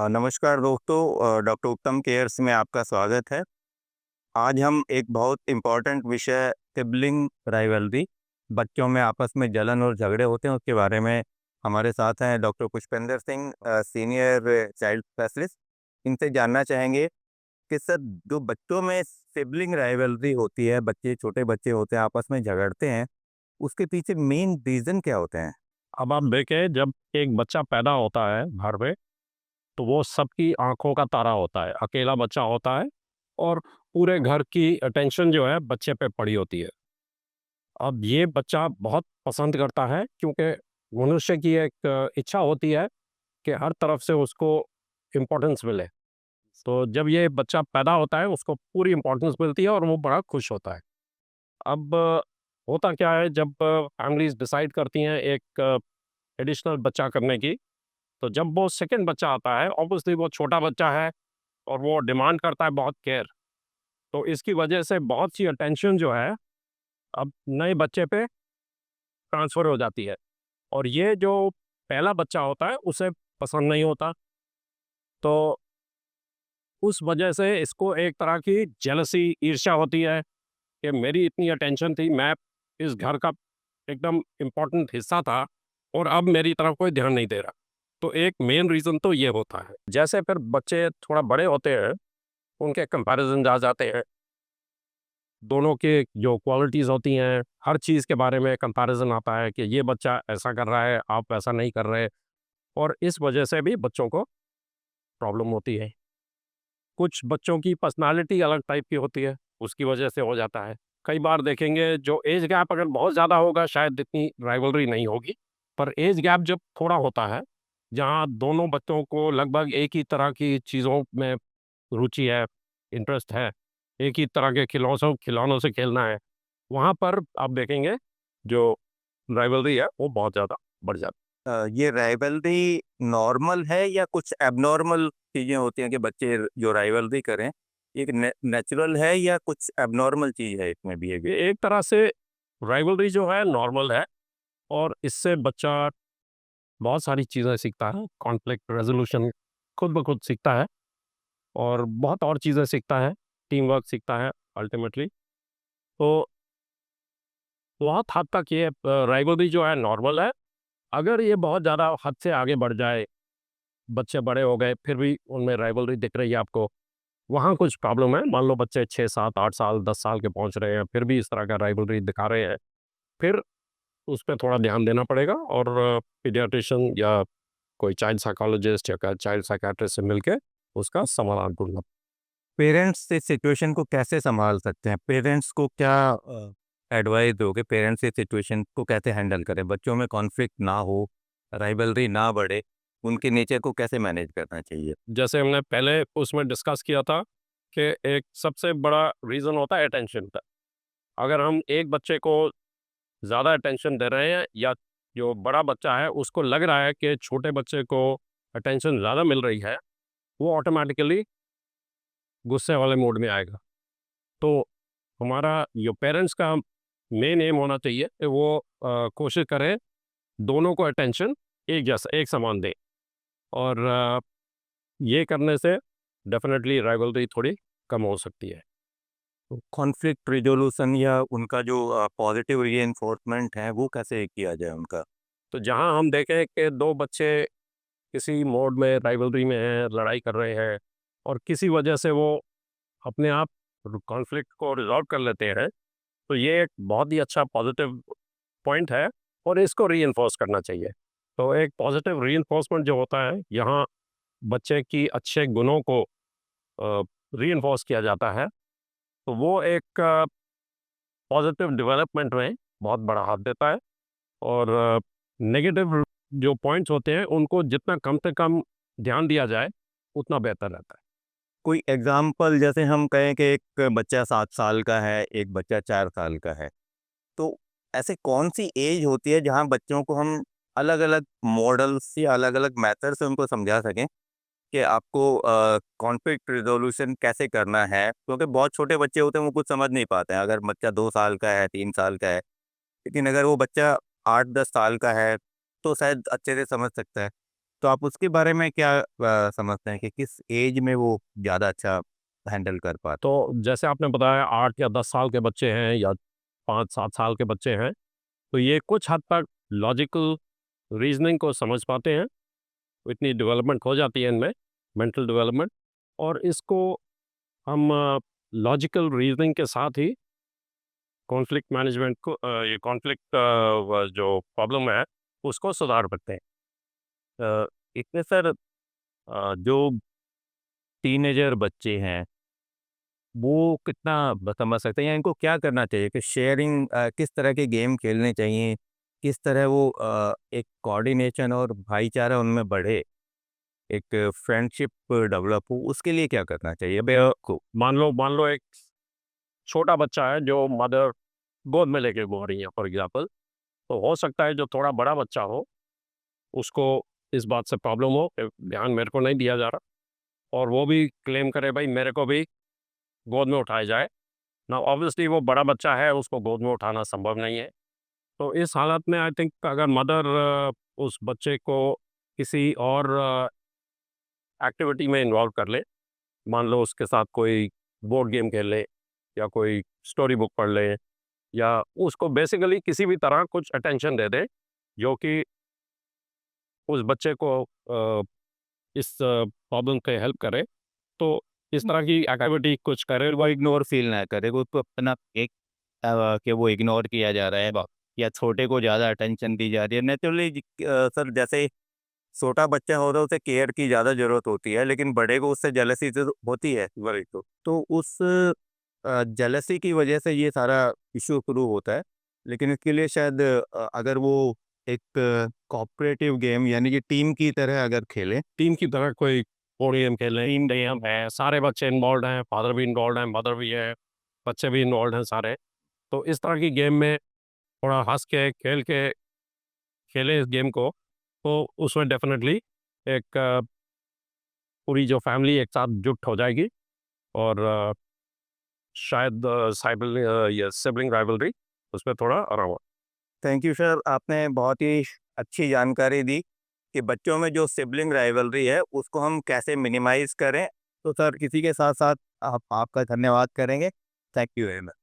नमस्कार दोस्तों, डॉक्टर उत्तम केयर्स में आपका स्वागत है। आज हम एक बहुत इम्पोर्टेंट विषय सिबलिंग राइवलरी, बच्चों में आपस में जलन और झगड़े होते हैं, उसके बारे में हमारे साथ हैं doctor Pushpendra Singh, senior child specialist. इनसे जानना चाहेंगे कि सर, जो बच्चों में सिबलिंग राइवलरी होती है, बच्चे छोटे बच्चे होते हैं आपस में झगड़ते हैं, उसके पीछे मेन रीज़न क्या होते हैं? अब आप देखें, जब एक बच्चा पैदा होता है घर में, तो वो सबकी आंखों का तारा होता है। अकेला बच्चा होता है और पूरे घर की अटेंशन जो है बच्चे पे पड़ी होती है। अब ये बच्चा बहुत पसंद करता है, क्योंकि मनुष्य की एक इच्छा होती है कि हर तरफ से उसको इम्पोर्टेंस मिले। तो जब ये बच्चा पैदा होता है, उसको पूरी इम्पोर्टेंस मिलती है और वो बड़ा खुश होता है। अब होता क्या है, जब फैमिलीज डिसाइड करती हैं एक एडिशनल बच्चा करने की, तो जब वो सेकंड बच्चा आता है, ऑब्वियसली वो छोटा बच्चा है और वो डिमांड करता है बहुत केयर। तो इसकी वजह से बहुत सी अटेंशन जो है अब नए बच्चे पे ट्रांसफ़र हो जाती है, और ये जो पहला बच्चा होता है उसे पसंद नहीं होता। तो उस वजह से इसको एक तरह की जेलसी, ईर्ष्या होती है कि मेरी इतनी अटेंशन थी, मैं इस घर का एकदम इम्पोर्टेंट हिस्सा था और अब मेरी तरफ कोई ध्यान नहीं दे रहा। तो एक मेन रीज़न तो ये होता है। जैसे फिर बच्चे थोड़ा बड़े होते हैं, उनके कंपैरिज़न आ जाते हैं। दोनों के जो क्वालिटीज़ होती हैं, हर चीज़ के बारे में कंपैरिज़न आता है कि ये बच्चा ऐसा कर रहा है, आप वैसा नहीं कर रहे, और इस वजह से भी बच्चों को प्रॉब्लम होती है। कुछ बच्चों की पर्सनैलिटी अलग टाइप की होती है, उसकी वजह से हो जाता है। कई बार देखेंगे, जो एज गैप अगर बहुत ज़्यादा होगा शायद इतनी राइवलरी नहीं होगी, पर एज गैप जब थोड़ा होता है, जहाँ दोनों बच्चों को लगभग एक ही तरह की चीज़ों में रुचि है, इंटरेस्ट है, एक ही तरह के खिलौनों खिलौनों से खेलना है, वहाँ पर आप देखेंगे जो राइवलरी है वो बहुत ज़्यादा बढ़ जाती है। ये राइवलरी नॉर्मल है या कुछ एबनॉर्मल चीज़ें होती हैं कि बच्चे जो राइवलरी करें, ये नेचुरल है या कुछ एबनॉर्मल चीज़ है इसमें बिहेवियर? ये एक तरह से राइवलरी जो है नॉर्मल है, और इससे बच्चा बहुत सारी चीज़ें सीखता है, कॉन्फ्लिक्ट रेज़ोल्यूशन खुद ब खुद सीखता है, और बहुत और चीज़ें सीखता है, टीम वर्क सीखता है अल्टीमेटली। तो बहुत हद तक ये राइवलरी जो है नॉर्मल है। अगर ये बहुत ज़्यादा हद से आगे बढ़ जाए, बच्चे बड़े हो गए, फिर भी उनमें राइवलरी दिख रही है आपको, वहाँ कुछ प्रॉब्लम है। मान लो बच्चे 6, 7, 8 साल, 10 साल के पहुँच रहे हैं, फिर भी इस तरह का राइवलरी दिखा रहे हैं, फिर उस पे थोड़ा ध्यान देना पड़ेगा, और पीडियाट्रिशियन या कोई चाइल्ड साइकोलॉजिस्ट या चाइल्ड साइकियाट्रिस्ट से मिलके उसका समाधान ढूँढना। पेरेंट्स इस सिचुएशन को कैसे सँभाल सकते हैं? पेरेंट्स को क्या एडवाइस दोगे? पेरेंट्स इस सिचुएशन को कैसे हैंडल करें? बच्चों में कॉन्फ्लिक्ट ना हो, राइवलरी ना बढ़े, उनके नेचर को कैसे मैनेज करना चाहिए? जैसे हमने पहले उसमें डिस्कस किया था कि एक सबसे बड़ा रीज़न होता है अटेंशन का। अगर हम एक बच्चे को ज़्यादा अटेंशन दे रहे हैं, या जो बड़ा बच्चा है उसको लग रहा है कि छोटे बच्चे को अटेंशन ज़्यादा मिल रही है, वो ऑटोमैटिकली गुस्से वाले मोड में आएगा। तो हमारा जो पेरेंट्स का मेन एम होना चाहिए कि वो कोशिश करें दोनों को अटेंशन एक जैसा, एक समान दें, और ये करने से डेफ़िनेटली राइवलरी थोड़ी कम हो सकती है। तो कॉन्फ्लिक्ट रिज़ॉल्यूशन या उनका जो पॉज़िटिव रीइन्फोर्समेंट है, वो कैसे किया जाए उनका? तो जहाँ हम देखें कि 2 बच्चे किसी मोड में राइवलरी में हैं, लड़ाई कर रहे हैं, और किसी वजह से वो अपने आप कॉन्फ्लिक्ट को रिज़ॉल्व कर लेते हैं, तो ये एक बहुत ही अच्छा पॉजिटिव पॉइंट है, और इसको रीइंफोर्स करना चाहिए। तो एक पॉजिटिव रीइंफोर्समेंट जो होता है, यहाँ बच्चे की अच्छे गुणों को रीइंफोर्स किया जाता है, तो वो एक पॉजिटिव डेवलपमेंट में बहुत बड़ा हाथ देता है, और नेगेटिव जो पॉइंट्स होते हैं उनको जितना कम से कम ध्यान दिया जाए, उतना बेहतर रहता है। कोई एग्ज़ाम्पल, जैसे हम कहें कि एक बच्चा 7 साल का है, एक बच्चा 4 साल का है, तो ऐसे कौन-सी एज होती है जहाँ बच्चों को हम अलग-अलग मॉडल्स या अलग-अलग मेथड से उनको समझा सकें कि आपको कॉन्फ्लिक्ट रिज़ॉल्यूशन कैसे करना है? क्योंकि बहुत छोटे बच्चे होते हैं, वो कुछ समझ नहीं पाते हैं। अगर बच्चा 2 साल का है, 3 साल का है, लेकिन अगर वो बच्चा 8-10 साल का है, तो शायद अच्छे से समझ सकता है। तो आप उसके बारे में क्या समझते हैं कि किस एज में वो ज़्यादा अच्छा हैंडल कर पाते? तो जैसे आपने बताया 8 या 10 साल के बच्चे हैं या 5-7 साल के बच्चे हैं, तो ये कुछ हद तक लॉजिकल रीजनिंग को समझ पाते हैं। इतनी डेवलपमेंट हो जाती है इनमें, मेंटल डेवलपमेंट, और इसको हम लॉजिकल रीजनिंग के साथ ही कॉन्फ्लिक्ट मैनेजमेंट को ये कॉन्फ्लिक्ट जो प्रॉब्लम है उसको सुधार सकते हैं। इसमें सर जो टीनेजर बच्चे हैं वो कितना समझ सकते हैं या इनको क्या करना चाहिए कि शेयरिंग किस तरह के गेम खेलने चाहिए, किस तरह वो एक कोऑर्डिनेशन और भाईचारा उनमें बढ़े, एक फ्रेंडशिप डेवलप हो, उसके लिए क्या करना चाहिए भैया को? मान लो एक छोटा बच्चा है जो मदर गोद में लेके घूम रही है फॉर एग्जाम्पल, तो हो सकता है जो थोड़ा बड़ा बच्चा हो उसको इस बात से प्रॉब्लम हो कि ध्यान मेरे को नहीं दिया जा रहा, और वो भी क्लेम करे भाई मेरे को भी गोद में उठाया जाए ना। ऑब्वियसली वो बड़ा बच्चा है, उसको गोद में उठाना संभव नहीं है। तो इस हालत में आई थिंक अगर मदर उस बच्चे को किसी और एक्टिविटी में इन्वॉल्व कर ले, मान लो उसके साथ कोई बोर्ड गेम खेल ले या कोई स्टोरी बुक पढ़ ले, या उसको बेसिकली किसी भी तरह कुछ अटेंशन दे दे जो कि उस बच्चे को इस प्रॉब्लम पे हेल्प करे, तो इस तरह की एक्टिविटी कुछ करे। वो इग्नोर फील ना करे, वो उसको अपना एक कि वो इग्नोर किया जा रहा है या छोटे को ज़्यादा अटेंशन दी जा रही है। नेचुरली सर जैसे छोटा बच्चा होता है उसे केयर की ज़्यादा ज़रूरत होती है, लेकिन बड़े को उससे जेलसी तो होती है, वही तो उस जेलसी की वजह से ये सारा इशू शुरू होता है। लेकिन इसके लिए शायद अगर वो एक कोऑपरेटिव गेम यानी कि टीम की तरह अगर खेले, टीम की तरह कोई बोर्ड गेम खेलें, टीम गेम है, सारे बच्चे इन्वॉल्व हैं, फादर भी इन्वॉल्व हैं, मदर भी है, बच्चे भी इन्वॉल्व हैं सारे। तो इस तरह की गेम में थोड़ा हँस के, खेल के खेलें इस गेम को, तो उसमें डेफ़िनेटली एक पूरी जो फैमिली एक साथ जुट हो जाएगी, और शायद ये सिबलिंग राइवलरी उसमें थोड़ा आराम हो। थैंक यू सर, आपने बहुत ही अच्छी जानकारी दी कि बच्चों में जो सिबलिंग राइवलरी है उसको हम कैसे मिनिमाइज़ करें। तो सर इसी के साथ-साथ आप आपका धन्यवाद करेंगे। Thank you very much.